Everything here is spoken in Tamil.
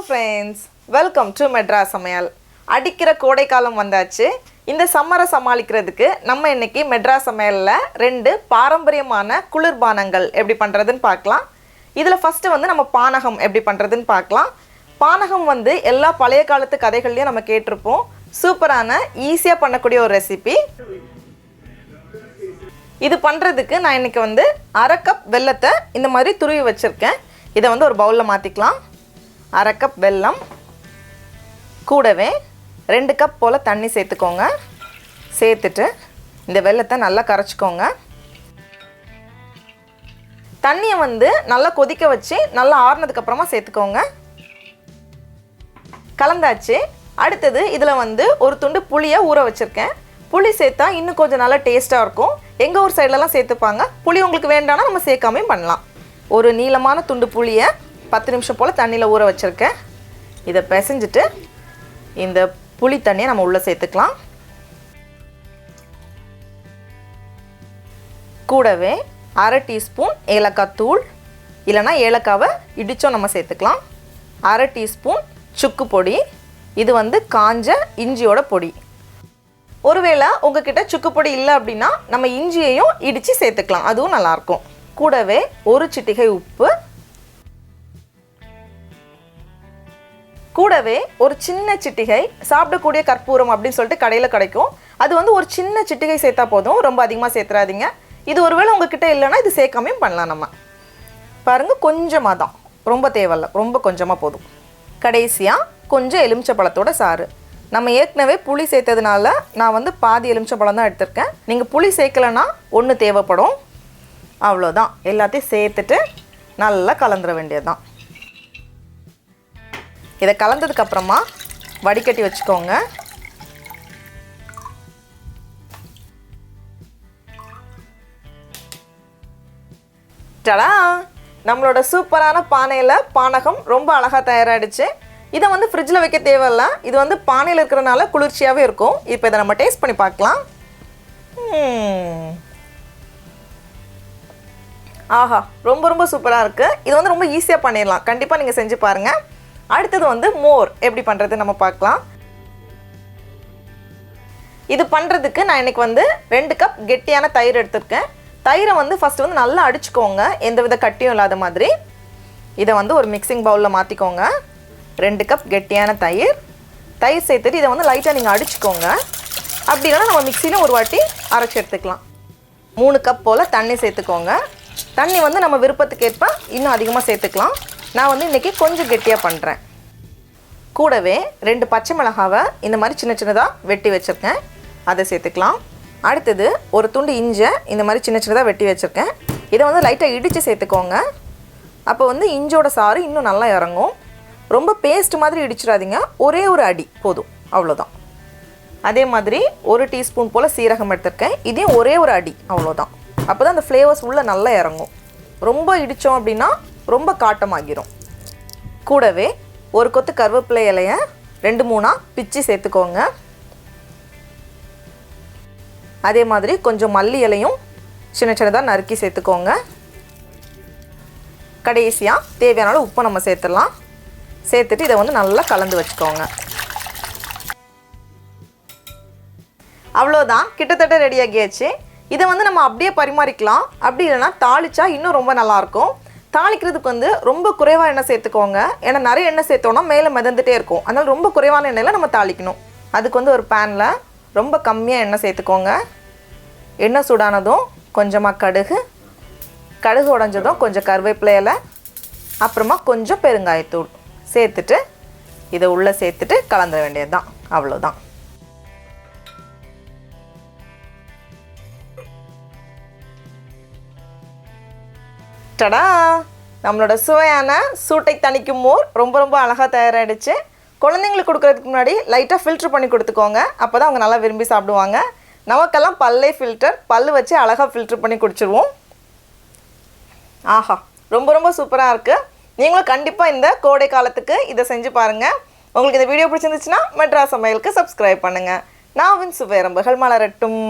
friends, welcome to Madras Samayal. அடிக்கிற கோடை காலம் வந்தாச்சு. இந்த சம்மரை சமாளிக்கிறதுக்கு நம்ம இன்னைக்கு மெட்ராஸ் சமையல்ல ரெண்டு பாரம்பரியமான குளிர்பானங்கள் எப்படி பண்றதுன்னு பார்க்கலாம். இதுல ஃபர்ஸ்ட் வந்து நம்ம பானகம் எப்படி பண்றதுன்னு பார்க்கலாம். பானகம் வந்து எல்லா பழைய காலத்து கதைகள்லயும் நம்ம கேட்டிருப்போம். சூப்பரான ஈஸியா பண்ணக்கூடிய ஒரு ரெசிபி. இது பண்றதுக்கு நான் இன்னைக்கு வந்து 1/2 கப் வெல்லத்தை இந்த மாதிரி துருவி வச்சிருக்கேன். இதை வந்து ஒரு பவுல்ல மாத்திக்கலாம். 1/2 கப் வெல்லம் கூடவே 2 கப் போல தண்ணி சேர்த்துக்கோங்க. சேர்த்துட்டு இந்த வெல்லத்தை நல்லா கரைச்சிக்கோங்க. தண்ணியை வந்து நல்லா கொதிக்க வச்சு நல்லா ஆறுனதுக்கு அப்புறமா சேர்த்துக்கோங்க. கலந்தாச்சு. அடுத்தது இதில் வந்து ஒரு துண்டு புளியை ஊற வச்சுருக்கேன். புளி சேர்த்தா இன்னும் கொஞ்சம் நல்லா டேஸ்ட்டாக இருக்கும். எங்கள் ஊர் சைட்லலாம் சேர்த்துப்பாங்க. புளி உங்களுக்கு வேண்டாம்னா நம்ம சேர்க்காமையும் பண்ணலாம். ஒரு நீளமான துண்டு புளியை 10 நிமிஷம் போல் தண்ணியில் ஊற வச்சுருக்கேன். இதை பிசைஞ்சிட்டு இந்த புளி தண்ணியை நம்ம உள்ளே சேர்த்துக்கலாம். கூடவே 1/2 டீஸ்பூன் ஏலக்காய் தூள், இல்லைனா ஏலக்காவை இடித்தோம் நம்ம சேர்த்துக்கலாம். 1/2 டீஸ்பூன் சுக்கு பொடி, இது வந்து காஞ்ச இஞ்சியோட பொடி. ஒருவேளை உங்ககிட்ட சுக்கு பொடி இல்லை அப்படின்னா நம்ம இஞ்சியையும் இடித்து சேர்த்துக்கலாம், அதுவும் நல்லாயிருக்கும். கூடவே ஒரு சிட்டிகை உப்பு, கூடவே ஒரு சின்ன சிட்டிகை சாப்பிடக்கூடிய கற்பூரம் அப்படின்னு சொல்லிட்டு கடையில் கிடைக்கும். அது வந்து ஒரு சின்ன சிட்டிகை சேர்த்தா போதும், ரொம்ப அதிகமாக சேர்த்துறாதீங்க. இது ஒருவேளை உங்ககிட்ட இல்லைன்னா இது சேர்க்காமையும் பண்ணலாம். நம்ம பாருங்கள், கொஞ்சமாக தான், ரொம்ப தேவையில்லை, ரொம்ப கொஞ்சமாக போதும். கடைசியாக கொஞ்சம் எலுமிச்சப்பழத்தோட சாறு. நம்ம ஏற்கனவே புளி சேர்த்ததுனால நான் வந்து பாதி எலுமிச்சப்பழம் தான் எடுத்திருக்கேன். நீங்கள் புளி சேர்க்கலைன்னா 1 தேவைப்படும். அவ்வளோதான். எல்லாத்தையும் சேர்த்துட்டு நல்லா கலந்துட வேண்டியது தான். இதை கலந்ததுக்கப்புறமா வடிகட்டி வச்சுக்கோங்க. டடா, நம்மளோட சூப்பரான பானையில் பானகம் ரொம்ப அழகாக தயாராகிடுச்சு. இதை வந்து ஃப்ரிட்ஜில் வைக்க தேவையில்ல. இது வந்து பானையில் இருக்கிறனால குளிர்ச்சியாகவே இருக்கும். இப்போ இதை நம்ம டேஸ்ட் பண்ணி பார்க்கலாம். ஆஹா, ரொம்ப ரொம்ப சூப்பராக இருக்குது. இது வந்து ரொம்ப ஈஸியாக பண்ணிடலாம். கண்டிப்பாக நீங்கள் செஞ்சு பாருங்கள். அடுத்தது வந்து மோர் எப்படி பண்ணுறது நம்ம பார்க்கலாம். இது பண்ணுறதுக்கு நான் இன்றைக்கி வந்து 2 கப் கெட்டியான தயிர் எடுத்திருக்கேன். தயிரை வந்து ஃபஸ்ட்டு வந்து நல்லா அடிச்சுக்கோங்க, எந்தவித கட்டியும் இல்லாத மாதிரி. இதை வந்து ஒரு மிக்சிங் பவுலில் மாற்றிக்கோங்க. 2 கப் கெட்டியான தயிர் சேர்த்துட்டு இதை வந்து லைட்டாக நீங்கள் அடிச்சுக்கோங்க. அப்படி இல்லைன்னா நம்ம மிக்சியில் ஒரு வாட்டி அரைச்சி எடுத்துக்கலாம். 3 கப் போல் தண்ணி சேர்த்துக்கோங்க. தண்ணி வந்து நம்ம விருப்பத்துக்கு ஏற்ப இன்னும் அதிகமாக சேர்த்துக்கலாம். நான் வந்து இன்றைக்கி கொஞ்சம் கெட்டியாக பண்ணுறேன். கூடவே 2 பச்சை மிளகாவை இந்த மாதிரி சின்ன சின்னதாக வெட்டி வச்சுருக்கேன், அதை சேர்த்துக்கலாம். அடுத்தது ஒரு துண்டு இஞ்சை இந்த மாதிரி சின்ன சின்னதாக வெட்டி வச்சுருக்கேன். இதை வந்து லைட்டாக இடித்து சேர்த்துக்கோங்க. அப்போ வந்து இஞ்சோட சாறு இன்னும் நல்லா இறங்கும். ரொம்ப பேஸ்ட் மாதிரி இடிச்சிடாதீங்க, ஒரே ஒரு அடி போதும், அவ்வளோதான். அதே மாதிரி 1 டீஸ்பூன் போல் சீரகம் எடுத்திருக்கேன். இதையும் ஒரே ஒரு அடி, அவ்வளோதான். அப்போ தான் அந்த ஃப்ளேவர்ஸ் உள்ளே நல்லா இறங்கும். ரொம்ப இடித்தோம் அப்படின்னா ரொம்ப காட்டமாகிரும். கூடவே ஒரு கொத்து கருவேப்பிலை இலையை 2-3 பிச்சு சேர்த்துக்கோங்க. அதே மாதிரி கொஞ்சம் மல்லி இலையும் சின்ன சின்னதாக நறுக்கி சேர்த்துக்கோங்க. கடைசியாக தேவையான அளவு உப்பை நம்ம சேர்த்துடலாம். சேர்த்துட்டு இதை வந்து நல்லா கலந்து வச்சுக்கோங்க. அவ்வளோதான், கிட்டத்தட்ட ரெடியாகியாச்சு. இதை வந்து நம்ம அப்படியே பரிமாறிக்கலாம். அப்படி இல்லைன்னா தாளிச்சா இன்னும் ரொம்ப நல்லாயிருக்கும். தாளிக்கிறதுக்கு வந்து ரொம்ப குறைவாக எண்ணெய் சேர்த்துக்கோங்க. ஏன்னா நிறைய எண்ணெய் சேர்த்தோன்னா மேலே மிதந்துட்டே இருக்கும். அதனால் ரொம்ப குறைவான எண்ணெயில் நம்ம தாளிக்கணும். அதுக்கு வந்து ஒரு பேனில் ரொம்ப கம்மியாக எண்ணெய் சேர்த்துக்கோங்க. எண்ணெய் சூடானதும் கொஞ்சமாக கடுகு உடைஞ்சதும் கொஞ்சம் கருவேப்பிலை இலை, அப்புறமா கொஞ்சம் பெருங்காயத்தூள் சேர்த்துட்டு இதை உள்ளே சேர்த்துட்டு கலந்துட வேண்டியது தான், அவ்வளோதான். டடா, நம்மளோட சுவையான சூட்டை தணிக்கும் மோர் ரொம்ப ரொம்ப அழகாக தயாராகிடுச்சு. குழந்தைங்களுக்கு கொடுக்குறதுக்கு முன்னாடி லைட்டாக ஃபில்ட்ரு பண்ணி கொடுத்துக்கோங்க. அப்போ தான் அவங்க நல்லா விரும்பி சாப்பிடுவாங்க. நமக்கெல்லாம் பல்லே ஃபில்டர், பல் வச்சு அழகாக ஃபில்ட்ரு பண்ணி குடிச்சிடுவோம். ஆஹா, ரொம்ப ரொம்ப சூப்பராக இருக்குது. நீங்களும் கண்டிப்பாக இந்த கோடை காலத்துக்கு இதை செஞ்சு பாருங்கள். உங்களுக்கு இந்த வீடியோ பிடிச்சிருந்துச்சுன்னா மெட்ராஸ் சமையலுக்கு சப்ஸ்கிரைப் பண்ணுங்கள். நாவின் சுவையரம்புகள் மலரட்டும்.